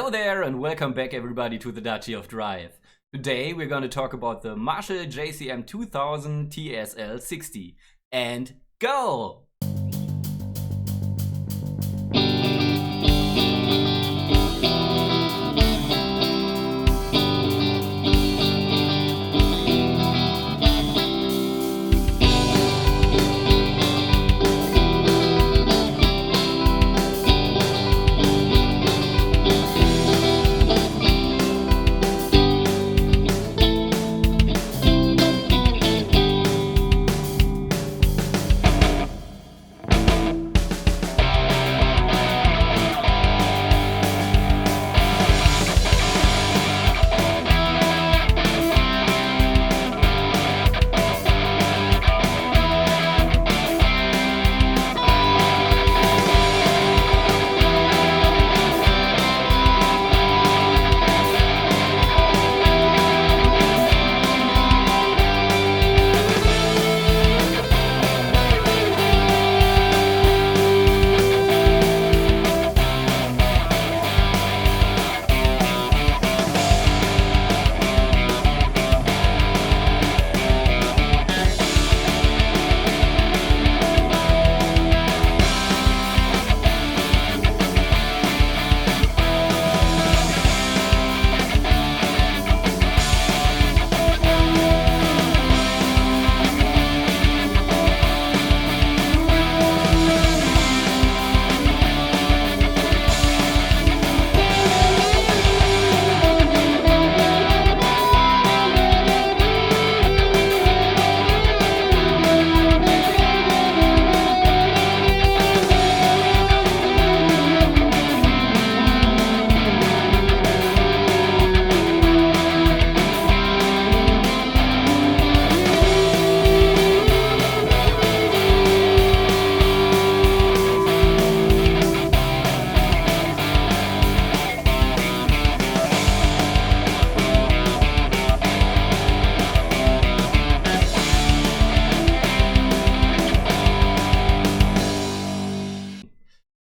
Hello there and welcome back everybody to the Duchy of Drive. Today we're going to talk about the Marshall JCM2000 TSL60. And go!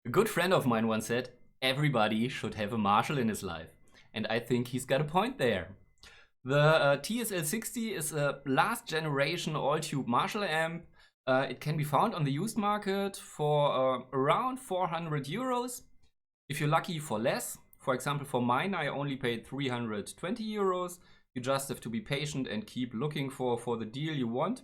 A good friend of mine once said, everybody should have a Marshall in his life. And I think he's got a point there. The TSL60 is a last generation all-tube Marshall amp. It can be found on the used market for around 400 euros. If you're lucky, for less. For example, for mine, I only paid 320 euros. You just have to be patient and keep looking for the deal you want.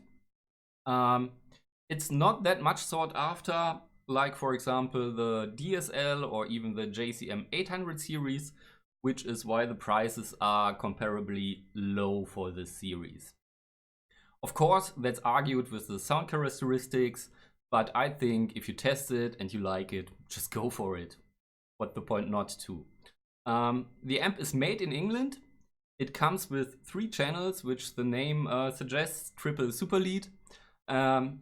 It's not that much sought after, like for example the DSL or even the JCM800 series, which is why the prices are comparably low for this series. Of course, that's argued with the sound characteristics, but I think if you test it and you like it, just go for it. What's the point not to? The amp is made in England. It comes with 3 channels, which the name suggests, triple super lead.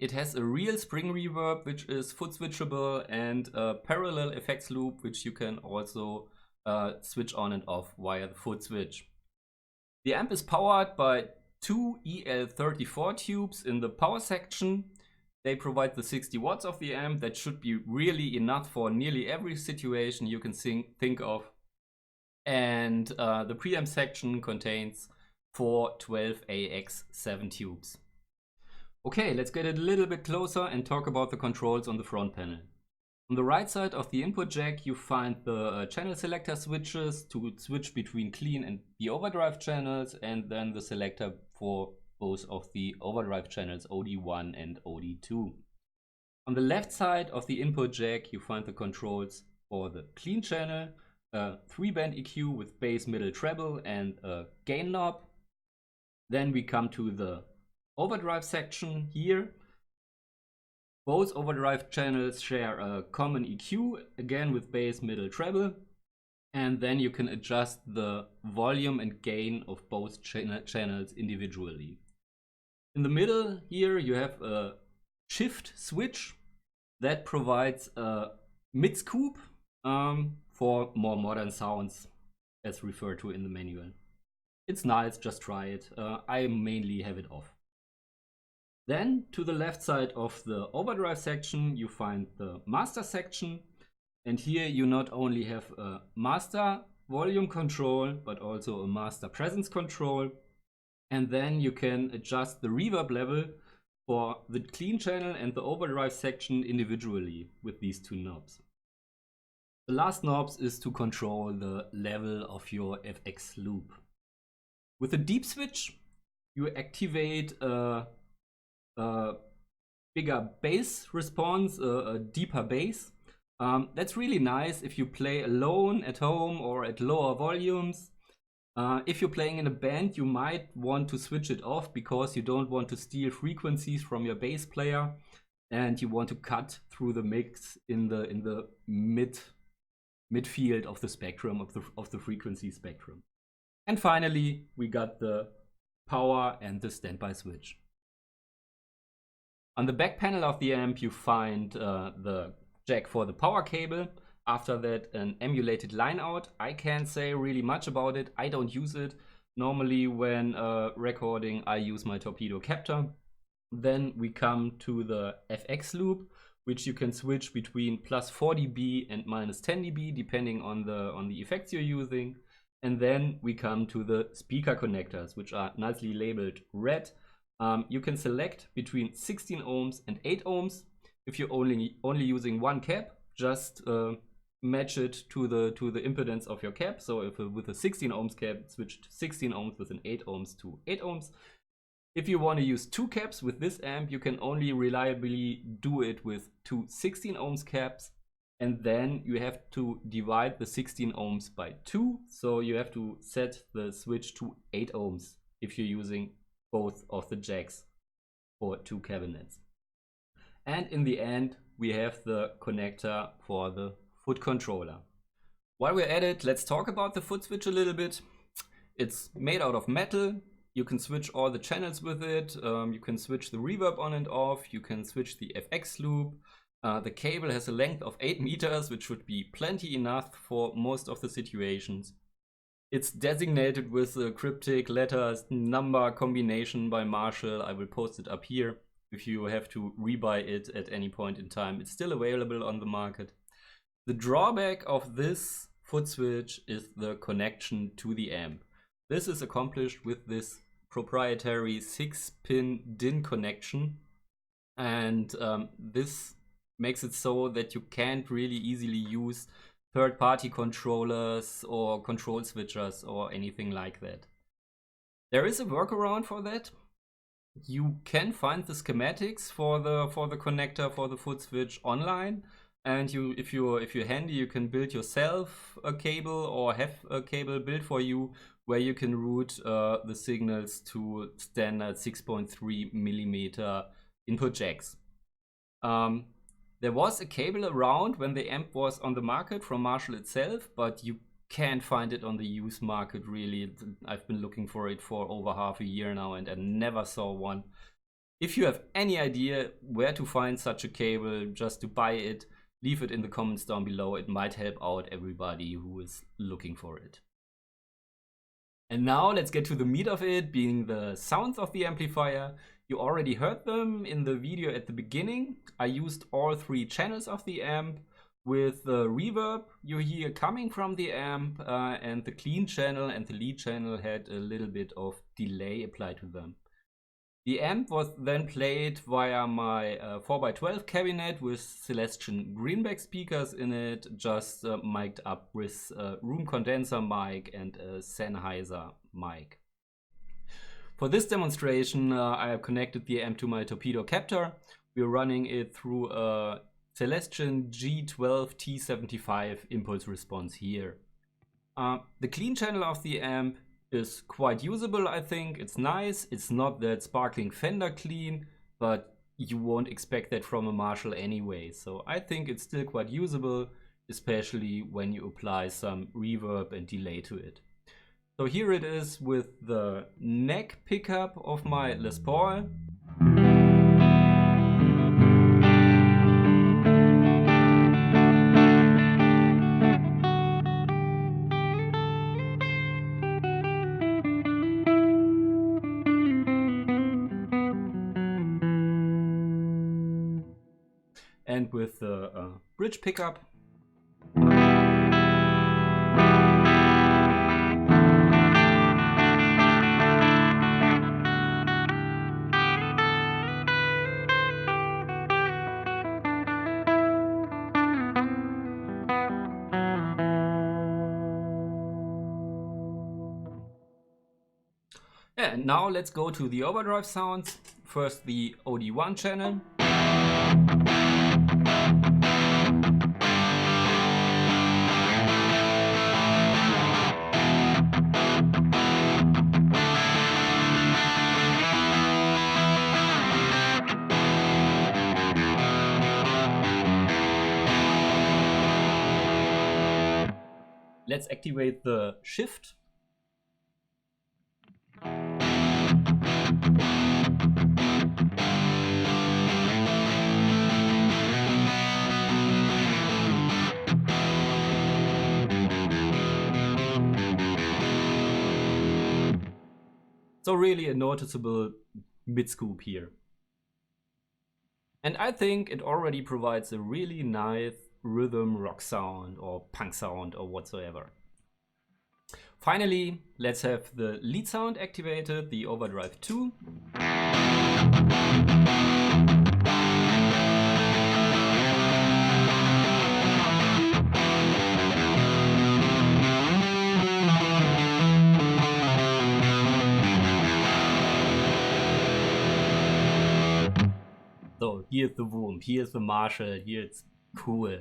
It has a real spring reverb, which is foot switchable, and a parallel effects loop, which you can also switch on and off via the foot switch. The amp is powered by 2 EL34 tubes in the power section. They provide the 60 watts of the amp. That should be really enough for nearly every situation you can think of. And the preamp section contains 4 12AX7 tubes. Okay, let's get a little bit closer and talk about the controls on the front panel. On the right side of the input jack you find the channel selector switches to switch between clean and the overdrive channels, and then the selector for both of the overdrive channels OD1 and OD2. On the left side of the input jack you find the controls for the clean channel, a 3-band EQ with bass, middle, treble and a gain knob. Then we come to the overdrive section here. Both overdrive channels share a common EQ, again with bass, middle, treble. And then you can adjust the volume and gain of both channels individually. In the middle here you have a shift switch that provides a mid scoop for more modern sounds, as referred to in the manual. It's nice, just try it. I mainly have it off. Then to the left side of the overdrive section you find the master section, and here you not only have a master volume control, but also a master presence control. And then you can adjust the reverb level for the clean channel and the overdrive section individually with these two knobs. The last knobs is to control the level of your FX loop. With a deep switch, you activate a bigger bass response, a deeper bass. That's really nice if you play alone at home or at lower volumes. If you're playing in a band, you might want to switch it off because you don't want to steal frequencies from your bass player and you want to cut through the mix in the midfield of the spectrum, of the frequency spectrum. And finally, we got the power and the standby switch. On the back panel of the amp, you find the jack for the power cable. After that, an emulated line out. I can't say really much about it. I don't use it. Normally when recording, I use my torpedo captor. Then we come to the FX loop, which you can switch between plus 4 dB and minus 10 dB, depending on the effects you're using. And then we come to the speaker connectors, which are nicely labeled red. You can select between 16 ohms and 8 ohms. If you're only using one cap, just match it to the impedance of your cap. So if with a 16 ohms cap, switch to 16 ohms, with an 8 ohms to 8 ohms. If you want to use two caps with this amp, you can only reliably do it with two 16 ohms caps, and then you have to divide the 16 ohms by 2. So you have to set the switch to 8 ohms if you're using both of the jacks for two cabinets. And in the end, we have the connector for the foot controller. While we're at it, let's talk about the foot switch a little bit. It's made out of metal. You can switch all the channels with it. You can switch the reverb on and off. You can switch the FX loop. The cable has a length of 8 meters, which should be plenty enough for most of the situations. It's designated with a cryptic letters number combination by Marshall. I will post it up here if you have to rebuy it at any point in time. It's still available on the market. The drawback of this foot switch is the connection to the amp. This is accomplished with this proprietary 6-pin DIN connection, and this makes it so that you can't really easily use third-party controllers or control switchers or anything like that. There is a workaround for that. You can find the schematics for the connector for the foot switch online, and if you're handy, you can build yourself a cable or have a cable built for you where you can route the signals to standard 6.3 millimeter input jacks. There was a cable around when the amp was on the market from Marshall itself, but you can't find it on the used market really. I've been looking for it for over half a year now and I never saw one. If you have any idea where to find such a cable just to buy it, leave it in the comments down below. It might help out everybody who is looking for it. And now let's get to the meat of it, being the sounds of the amplifier. You already heard them in the video at the beginning. I used all 3 channels of the amp. With the reverb you hear coming from the amp, and the clean channel and the lead channel had a little bit of delay applied to them. The amp was then played via my 4x12 cabinet with Celestion greenback speakers in it, just mic'd up with a room condenser mic and a Sennheiser mic. For this demonstration, I have connected the amp to my torpedo captor. We're running it through a Celestion G12 T75 impulse response here. The clean channel of the amp is quite usable, I think. It's nice. It's not that sparkling Fender clean, but you won't expect that from a Marshall anyway. So I think it's still quite usable, especially when you apply some reverb and delay to it. So here it is with the neck pickup of my Les Paul. And with the bridge pickup. Yeah, and now let's go to the overdrive sounds. First the OD1 channel. Let's activate the shift. So really a noticeable mid-scoop here. And I think it already provides a really nice rhythm rock sound or punk sound or whatsoever. Finally, let's have the lead sound activated, the overdrive 2. So here's the womb, here's the Marshall, here it's cool.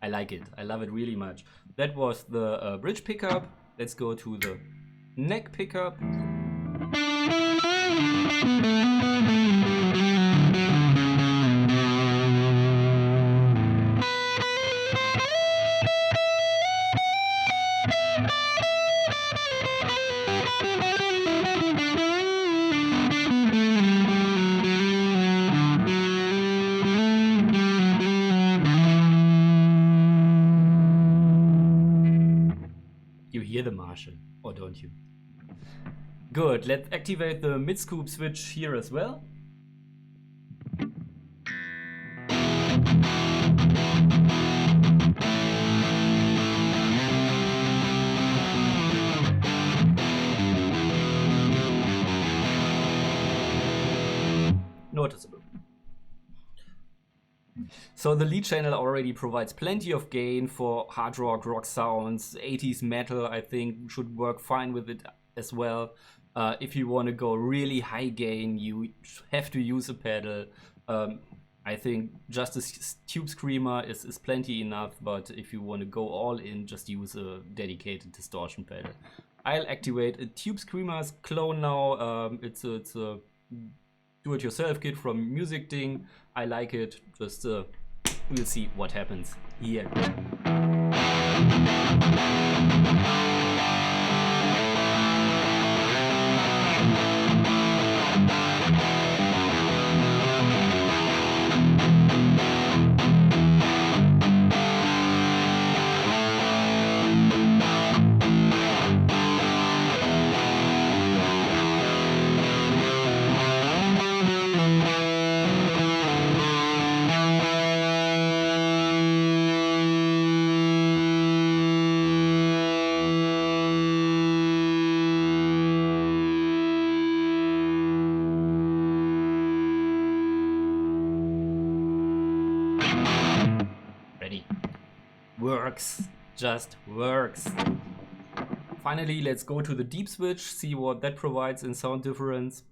I like it, I love it really much. That was the bridge pickup. Let's go to the neck pickup. You hear the Marshall, or don't you? Good, let's activate the mid-scoop switch here as well. Noticeable. So the lead channel already provides plenty of gain for hard rock sounds. 80s metal, I think, should work fine with it as well. If you want to go really high gain, you have to use a pedal. I think just a tube screamer is plenty enough, but if you want to go all in, just use a dedicated distortion pedal. I'll activate a tube screamer's clone now. It's a do-it-yourself kit from Music Ding. I like it. Just we'll see what happens here. Works, just works. Finally, let's go to the deep switch, see what that provides in sound difference.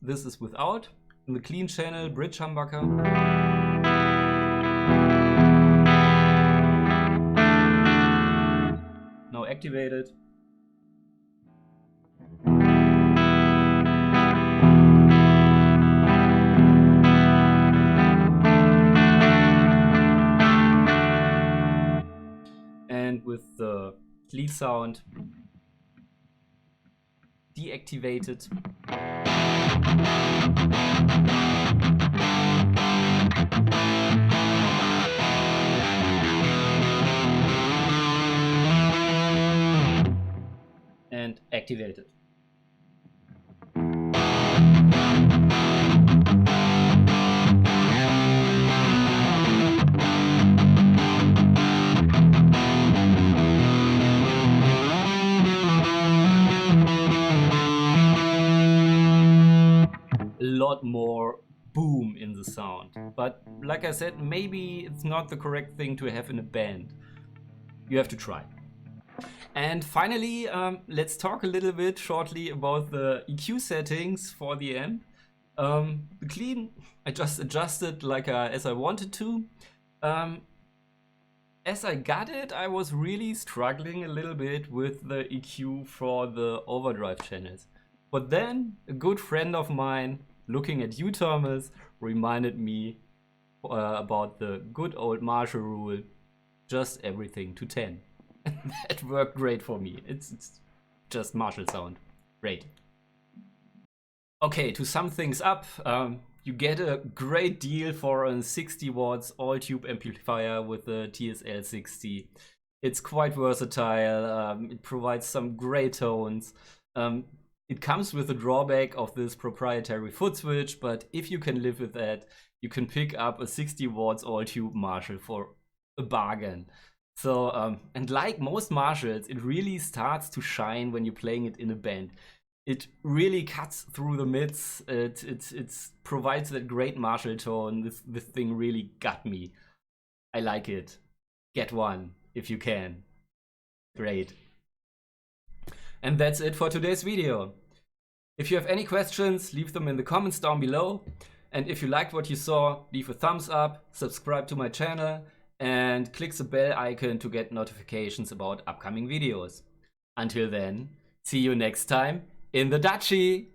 This is without. In the clean channel, bridge humbucker. Now activated. And with the lead sound deactivated. And activated. Lot more boom in the sound, but like I said, maybe it's not the correct thing to have in a band. You have to try. And finally, let's talk a little bit shortly about the EQ settings for the amp. The clean, I just adjusted like as I wanted to. As I got it, I was really struggling a little bit with the EQ for the overdrive channels. But then a good friend of mine, looking at you, Thomas, reminded me about the good old Marshall rule, just everything to 10. That worked great for me. It's just Marshall sound. Great. Okay, to sum things up, you get a great deal for a 60 watts all-tube amplifier with the TSL60. It's quite versatile, it provides some great tones. It comes with the drawback of this proprietary foot switch, but if you can live with that, you can pick up a 60 watts all-tube Marshall for a bargain. So, and like most Marshalls, it really starts to shine when you're playing it in a band. It really cuts through the mids. It provides that great Marshall tone. This thing really got me. I like it. Get one if you can. Great. And that's it for today's video. If you have any questions, leave them in the comments down below. And if you liked what you saw, leave a thumbs up, subscribe to my channel, and click the bell icon to get notifications about upcoming videos. Until then, see you next time in the Dachi!